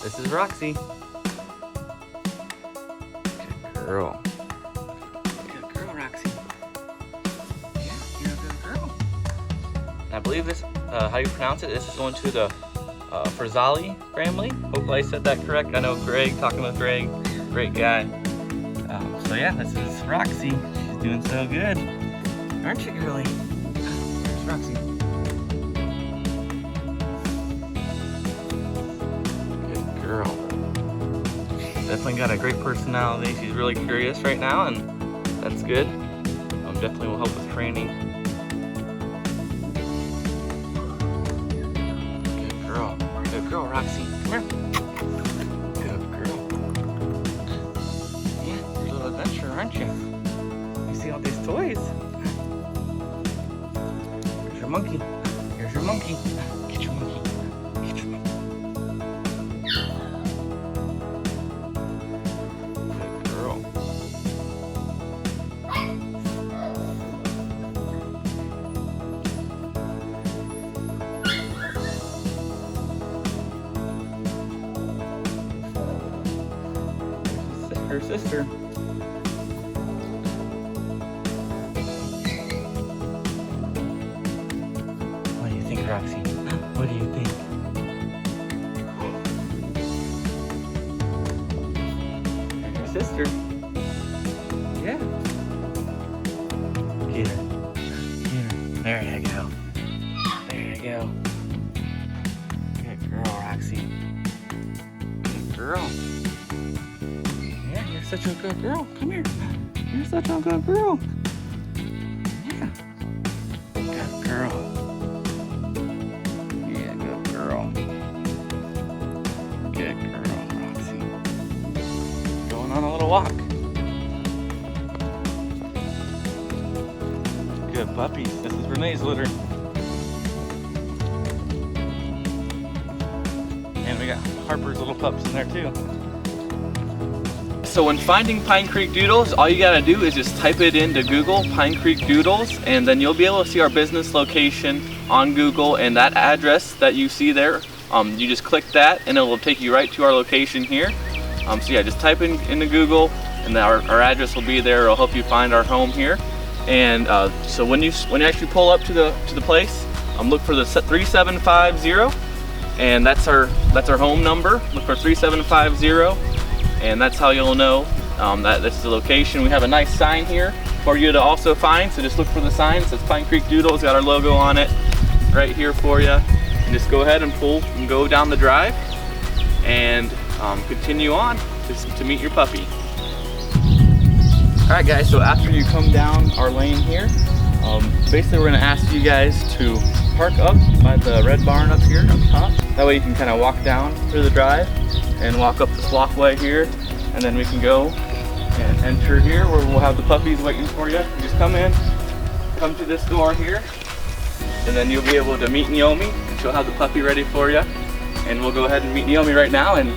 This is Roxy. Good girl. Good girl, Roxy. Yeah, you're a good girl. And I believe this, how you pronounce it, this is going to the Frazali family. Hopefully I said that correct. I know Greg, talking with Greg, great guy. So yeah, this is Roxy. She's doing so good. Aren't you, girly? There's Roxy. Good girl. Definitely got a great personality. She's really curious right now, and that's good. Definitely will help with training. Good girl. Good girl, Roxy. Come here. Good girl. Yeah, you're a little adventurer, aren't you? You see all these toys? Here's your monkey. Here's your monkey. Get your monkey. Get your monkey. Good girl. Her sister. What do you think, Roxy? What do you think? There's your sister. Yeah. Get her. Get her. There you go. There you go. Good girl, Roxy. Good girl. Yeah, you're such a good girl. Come here. You're such a good girl. Yeah. Good girl. Yeah, good girl. Good girl, Roxy. Going on a little walk. Good puppies. This is Renee's litter. And we got Harper's little pups in there too. So when finding Pine Creek Doodles, all you gotta do is just type it into Google, Pine Creek Doodles, and then you'll be able to see our business location on Google, and that address that you see there, you just click that and it will take you right to our location here. So yeah, just type in into Google and our address will be there. It'll help you find our home here. And so when you actually pull up to the place, look for the 3750, and that's our home number. Look for 3750. And that's how you'll know that this is the location. We have a nice sign here for you to also find, so just look for the sign. It says Pine Creek Doodles, got our logo on it right here for you. And just go ahead and pull and go down the drive and continue on to meet your puppy. Alright guys, so after you come down our lane here, basically we're going to ask you guys to park up by the red barn up here up top. That way you can kind of walk down through the drive and walk up this walkway here, and then we can go and enter here where we'll have the puppies waiting for you. You just come in, come to this door here, and then you'll be able to meet Naomi, and she'll have the puppy ready for you. And we'll go ahead and meet Naomi right now and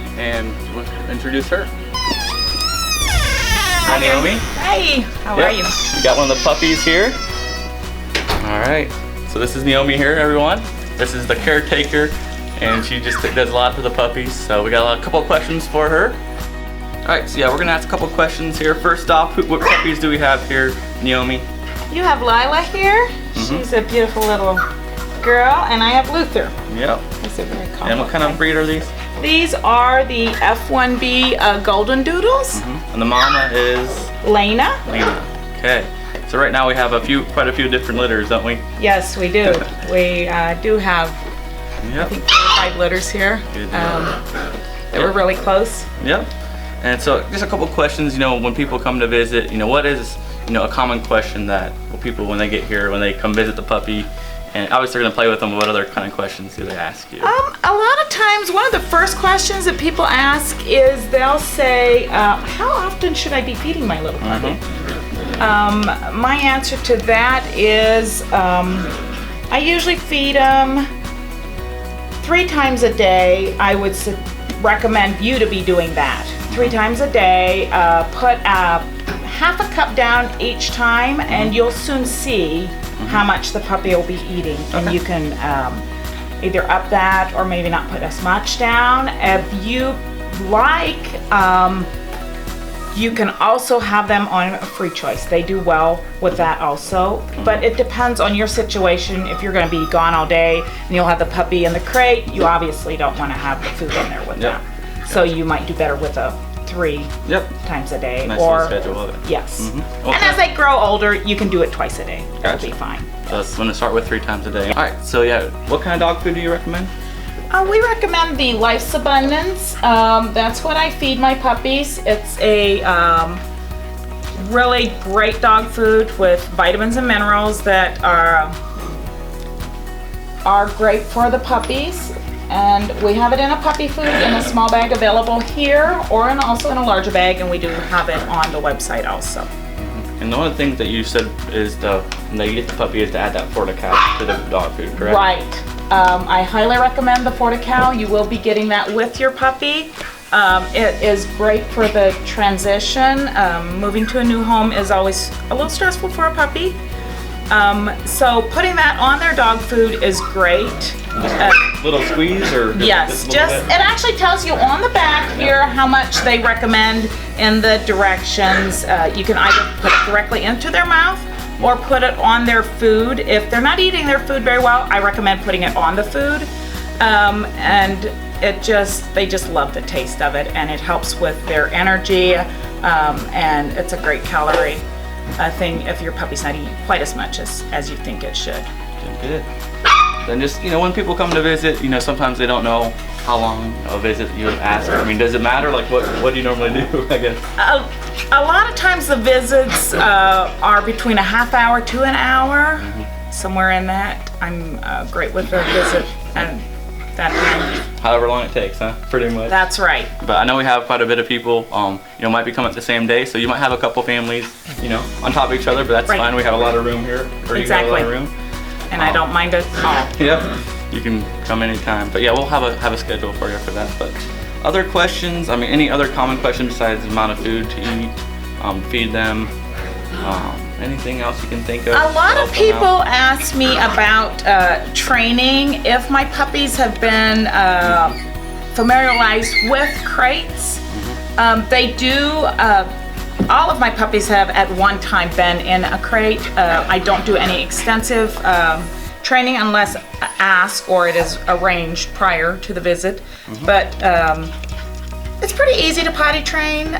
we'll introduce her. Hi Naomi. Hi, how are you? We got one of the puppies here. Alright, so this is Naomi here, everyone. This is the caretaker, and she just does a lot for the puppies. So we got a couple of questions for her. Alright, so yeah, we're gonna ask a couple of questions here. First off, what puppies do we have here, Naomi? You have Lila here. She's a beautiful little girl, and I have Luther. Yep. He's a very common. And what kind of breed are these? These are the F1B Goldendoodles. And the mama is? Lena. Lena. Okay. So right now we have quite a few different litters, don't we? Yes, we do. We do have, I think, 4 or 5 litters here. Good They were really close. Yep. And so just a couple questions, when people come to visit, what is, a common question that people, when they get here, when they come visit the puppy, and obviously they're gonna play with them, what other kind of questions do they ask you? A lot of times, one of the first questions that people ask is they'll say, how often should I be feeding my little puppy? My answer to that is, I usually feed them 3 times a day. I would recommend you to be doing that. 3 times a day, put half a cup down each time, and you'll soon see how much the puppy will be eating. And you can either up that or maybe not put as much down. If you like, you can also have them on a free choice. They do well with that also, but it depends on your situation. If you're gonna be gone all day and you'll have the puppy in the crate, you obviously don't wanna have the food in there with them. So you might do better with a 3 times a day. Nice or schedule of it. Yes. Okay. And as they grow older, you can do it twice a day. That'll Gotcha. be fine. So I'm gonna start with 3 times a day. All right, so yeah, what kind of dog food do you recommend? We recommend the Life's Abundance. That's what I feed my puppies. It's a really great dog food with vitamins and minerals that are great for the puppies. And we have it in a puppy food in a small bag available here, or also in a larger bag, and we do have it on the website also. And one of the things that you said is when you get the puppy is to add that Fortical to the dog food, correct? Right. I highly recommend the Fortical. You will be getting that with your puppy. It is great for the transition. Moving to a new home is always a little stressful for a puppy. So putting that on their dog food is great. Little squeeze or yes, it actually tells you on the back here how much they recommend in the directions. You can either put it directly into their mouth or put it on their food. If they're not eating their food very well, I recommend putting it on the food. And they just love the taste of it, and it helps with their energy, and it's a great calorie thing if your puppy's not eating quite as much as you think it should. Good. Then just, when people come to visit, sometimes they don't know how long a visit you would ask. I mean, does it matter? Like, what do you normally do, I guess? A lot of times the visits are between a half hour to an hour, somewhere in that. I'm great with the visit and that time. However long it takes, huh? Pretty much. That's right. But I know we have quite a bit of people, might be coming at the same day, so you might have a couple families, on top of each other, but that's fine. We have a lot of room here. Exactly. You have a lot of room. And I don't mind at all. Yep. You can come anytime. But yeah, we'll have a schedule for you for that. But other questions? I mean, any other common questions besides the amount of food to eat, feed them, anything else you can think of? A lot of people ask me about training. If my puppies have been familiarized with crates, they do. All of my puppies have at one time been in a crate. I don't do any extensive training unless asked or it is arranged prior to the visit. But it's pretty easy to potty train,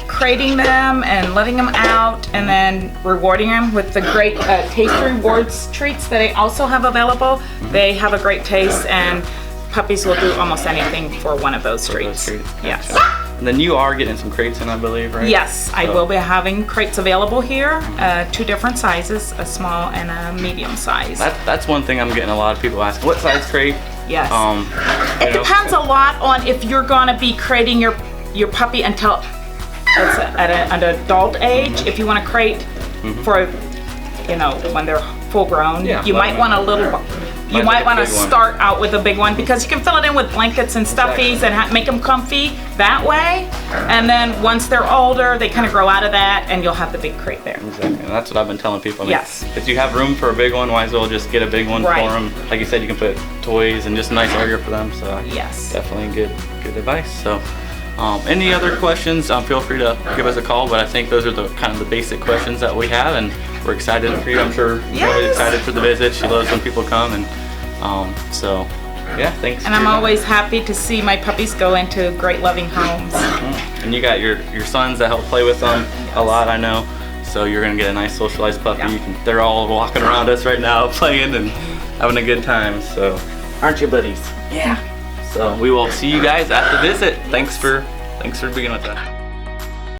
crating them and letting them out, and then rewarding them with the great taste rewards treats that I also have available. They have a great taste, and puppies will do almost anything for one of those treats. Yes. And then you are getting some crates in, I believe, right? Yes, I will be having crates available here, 2 different sizes, a small and a medium size. That's one thing I'm getting a lot of people asking. What size crate? Yes. It depends a lot on if you're going to be crating your puppy until it's at an adult age. If you want to crate for, when they're full grown, you might want a little. You might want to start out with a big one because you can fill it in with blankets and stuffies and make them comfy that way. And then once they're older, they kind of grow out of that, and you'll have the big crate there. Exactly. And that's what I've been telling people. Yes. If you have room for a big one, might as well just get a big one for them. Like you said, you can put toys and just a nice area for them. So yes, definitely good advice. So any other questions? Feel free to give us a call. But I think those are the kind of the basic questions that we have, and we're excited for you. I'm sure you're excited for the visit. She loves when people come, and so yeah, thanks. And I'm always happy to see my puppies go into great loving homes. And you got your sons that help play with them a lot, I know. So you're gonna get a nice socialized puppy. They're all walking around us right now, playing and having a good time. So aren't you, buddies? Yeah. So we will see you guys at the visit. Thanks for being with us.